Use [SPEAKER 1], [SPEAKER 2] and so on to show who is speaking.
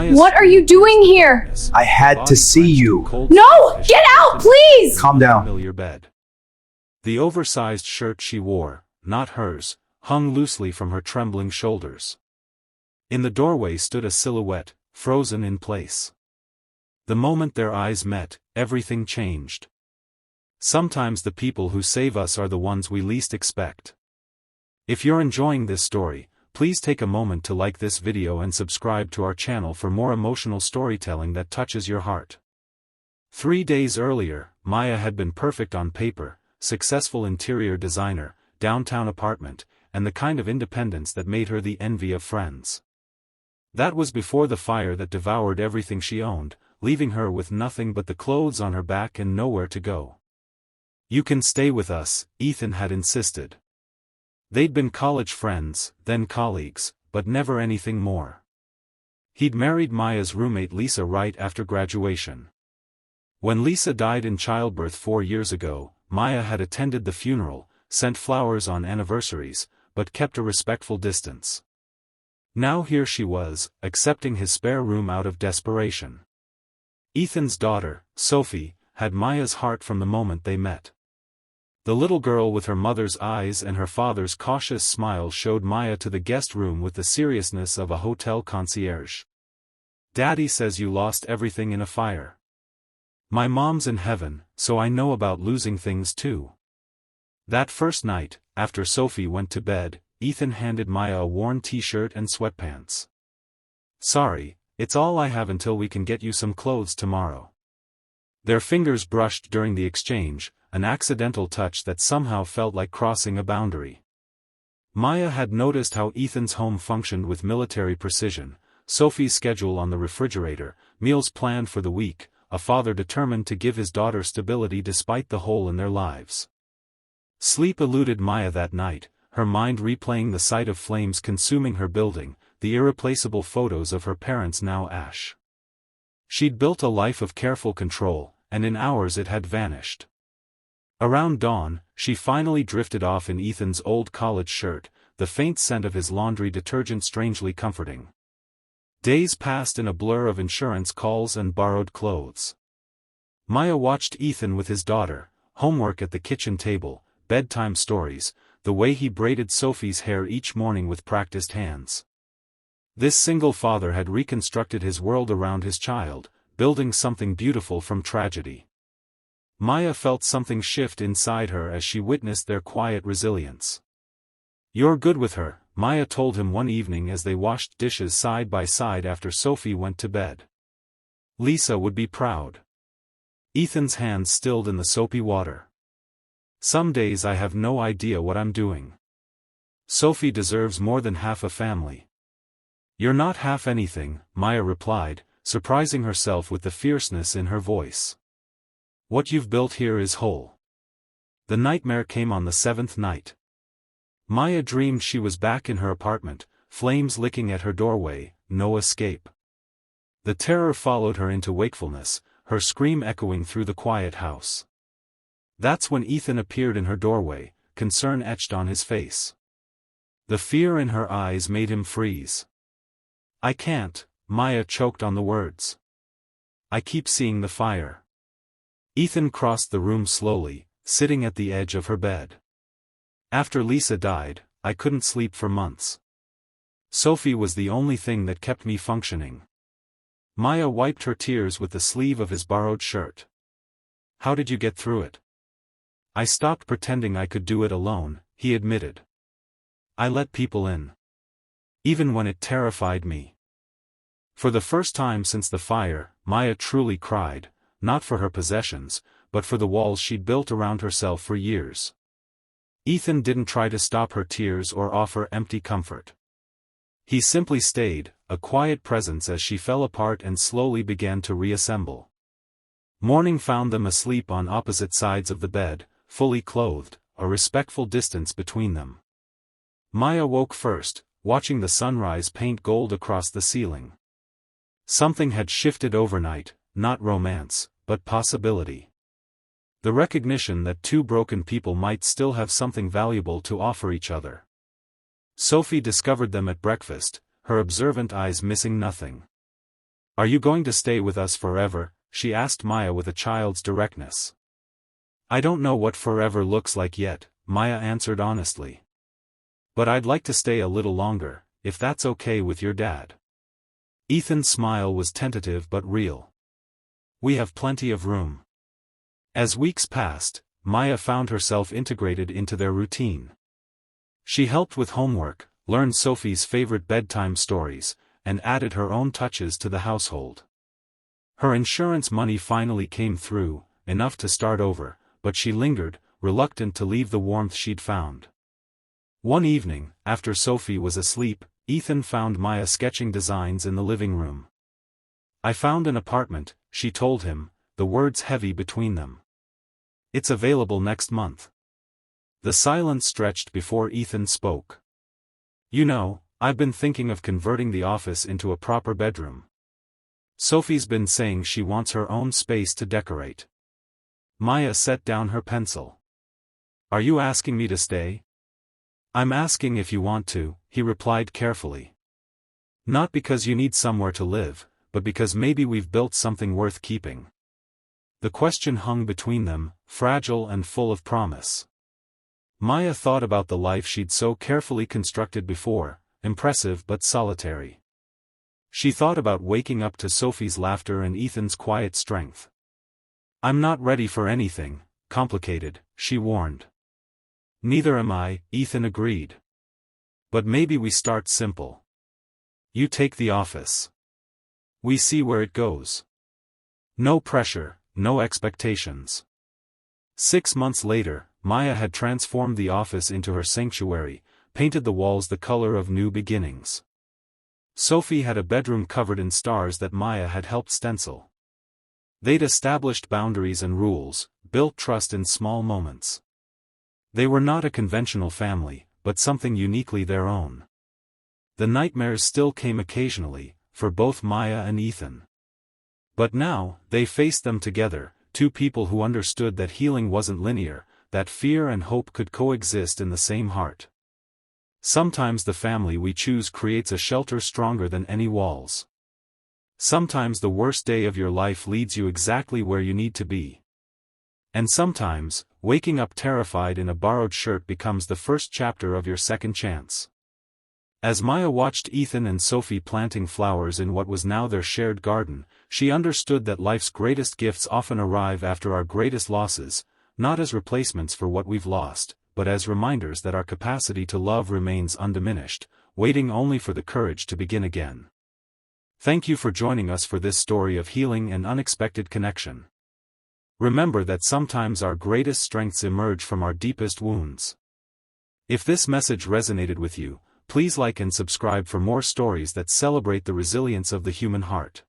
[SPEAKER 1] What are you doing here?
[SPEAKER 2] I had to see you.
[SPEAKER 1] No! Get out, please!
[SPEAKER 2] Calm down.
[SPEAKER 3] Familiar bed. The oversized shirt she wore, not hers, hung loosely from her trembling shoulders. In the doorway stood a silhouette, frozen in place. The moment their eyes met, everything changed. Sometimes the people who save us are the ones we least expect. If you're enjoying this story, please take a moment to like this video and subscribe to our channel for more emotional storytelling that touches your heart. 3 days earlier, Maya had been perfect on paper, successful interior designer, downtown apartment, and the kind of independence that made her the envy of friends. That was before the fire that devoured everything she owned, leaving her with nothing but the clothes on her back and nowhere to go. "You can stay with us," Ethan had insisted. They'd been college friends, then colleagues, but never anything more. He'd married Maya's roommate Lisa right after graduation. When Lisa died in childbirth 4 years ago, Maya had attended the funeral, sent flowers on anniversaries, but kept a respectful distance. Now here she was, accepting his spare room out of desperation. Ethan's daughter, Sophie, had Maya's heart from the moment they met. The little girl with her mother's eyes and her father's cautious smile showed Maya to the guest room with the seriousness of a hotel concierge. "Daddy says you lost everything in a fire." "My mom's in heaven, so I know about losing things too." That first night, after Sophie went to bed, Ethan handed Maya a worn t-shirt and sweatpants. "Sorry, it's all I have until we can get you some clothes tomorrow." Their fingers brushed during the exchange, an accidental touch that somehow felt like crossing a boundary. Maya had noticed how Ethan's home functioned with military precision: Sophie's schedule on the refrigerator, meals planned for the week, a father determined to give his daughter stability despite the hole in their lives. Sleep eluded Maya that night, her mind replaying the sight of flames consuming her building, the irreplaceable photos of her parents now ash. She'd built a life of careful control, and in hours it had vanished. Around dawn, she finally drifted off in Ethan's old college shirt, the faint scent of his laundry detergent strangely comforting. Days passed in a blur of insurance calls and borrowed clothes. Maya watched Ethan with his daughter, homework at the kitchen table, bedtime stories, the way he braided Sophie's hair each morning with practiced hands. This single father had reconstructed his world around his child, building something beautiful from tragedy. Maya felt something shift inside her as she witnessed their quiet resilience. "You're good with her," Maya told him one evening as they washed dishes side by side after Sophie went to bed. "Lisa would be proud." Ethan's hands stilled in the soapy water. "Some days I have no idea what I'm doing. Sophie deserves more than half a family." "You're not half anything," Maya replied, surprising herself with the fierceness in her voice. "What you've built here is whole." The nightmare came on the 7th night. Maya dreamed she was back in her apartment, flames licking at her doorway, no escape. The terror followed her into wakefulness, her scream echoing through the quiet house. That's when Ethan appeared in her doorway, concern etched on his face. The fear in her eyes made him freeze. "I can't," Maya choked on the words. "I keep seeing the fire." Ethan crossed the room slowly, sitting at the edge of her bed. "After Lisa died, I couldn't sleep for months. Sophie was the only thing that kept me functioning." Maya wiped her tears with the sleeve of his borrowed shirt. "How did you get through it?" "I stopped pretending I could do it alone," he admitted. "I let people in. Even when it terrified me." For the first time since the fire, Maya truly cried, not for her possessions, but for the walls she'd built around herself for years. Ethan didn't try to stop her tears or offer empty comfort. He simply stayed, a quiet presence as she fell apart and slowly began to reassemble. Morning found them asleep on opposite sides of the bed, fully clothed, a respectful distance between them. Maya woke first, watching the sunrise paint gold across the ceiling. Something had shifted overnight, not romance, but possibility. The recognition that two broken people might still have something valuable to offer each other. Sophie discovered them at breakfast, her observant eyes missing nothing. Are you going to stay with us forever? She asked Maya with a child's directness. I don't know what forever looks like yet, Maya answered honestly. But I'd like to stay a little longer, if that's okay with your dad. Ethan's smile was tentative but real. We have plenty of room. As weeks passed, Maya found herself integrated into their routine. She helped with homework, learned Sophie's favorite bedtime stories, and added her own touches to the household. Her insurance money finally came through, enough to start over, but she lingered, reluctant to leave the warmth she'd found. One evening, after Sophie was asleep, Ethan found Maya sketching designs in the living room. I found an apartment, she told him, the words heavy between them. It's available next month. The silence stretched before Ethan spoke. You know, I've been thinking of converting the office into a proper bedroom. Sophie's been saying she wants her own space to decorate. Maya set down her pencil. Are you asking me to stay? I'm asking if you want to, he replied carefully. Not because you need somewhere to live, but because maybe we've built something worth keeping. The question hung between them, fragile and full of promise. Maya thought about the life she'd so carefully constructed before, impressive but solitary. She thought about waking up to Sophie's laughter and Ethan's quiet strength. I'm not ready for anything complicated, she warned. Neither am I, Ethan agreed. But maybe we start simple. You take the office. We see where it goes. No pressure, no expectations. 6 months later, Maya had transformed the office into her sanctuary, painted the walls the color of new beginnings. Sophie had a bedroom covered in stars that Maya had helped stencil. They'd established boundaries and rules, built trust in small moments. They were not a conventional family, but something uniquely their own. The nightmares still came occasionally, for both Maya and Ethan. But now, they faced them together, two people who understood that healing wasn't linear, that fear and hope could coexist in the same heart. Sometimes the family we choose creates a shelter stronger than any walls. Sometimes the worst day of your life leads you exactly where you need to be. And sometimes, waking up terrified in a borrowed shirt becomes the first chapter of your second chance. As Maya watched Ethan and Sophie planting flowers in what was now their shared garden, she understood that life's greatest gifts often arrive after our greatest losses, not as replacements for what we've lost, but as reminders that our capacity to love remains undiminished, waiting only for the courage to begin again. Thank you for joining us for this story of healing and unexpected connection. Remember that sometimes our greatest strengths emerge from our deepest wounds. If this message resonated with you, please like and subscribe for more stories that celebrate the resilience of the human heart.